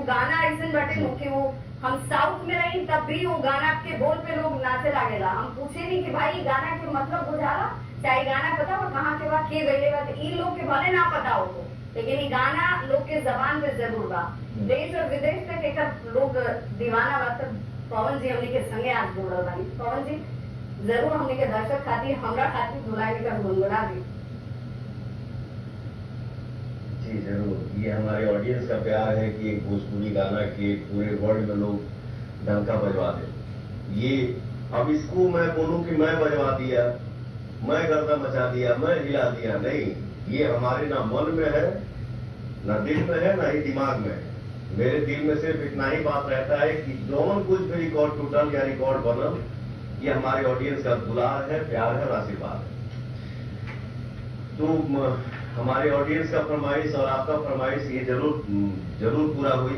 गाना ऐसे बाटे नु कि वो हम साउथ में रही तब भी वो गाना के बोल पे लोग नाचे लागेला। हम पूछे नहीं कि भाई गाना के मतलब बुझाला, चाहे गाना पता हो कहाँ के बा के गईले बा, तो इन लोग के भले ना पता हो लेकिन ये गाना लोग के जबान पे जरूर बा। देश और विदेश तक एक लोग दीवाना बा। तो पवन जी हमने के संगे आज जोड़ बानी। पवन जी जरूर हमने के दर्शक खातिर हमरा खातिर बुलाए का गुनगुना दी। जी जरूर, ये हमारे ऑडियंस का प्यार है कि एक भोजपुरी गाना के पूरे वर्ल्ड में लोग डंका बजवा दे। ये अब इसको मैं बोलूं कि मैं बजवा दिया, मैं गर्दा मचा दिया, मैं हिला दिया, नहीं, ये हमारे ना मन में है, ना दिल में है, ना ही दिमाग में है। मेरे दिल में सिर्फ इतना ही बात रहता है कि जौन कुछ भी रिकॉर्ड टूटल या रिकॉर्ड बनल, ये हमारे ऑडियंस का दुलार है, प्यार है और आशीर्वाद है। तो हमारे ऑडियंस का फरमाइश और आपका फरमाइश ये जरूर पूरा हुई।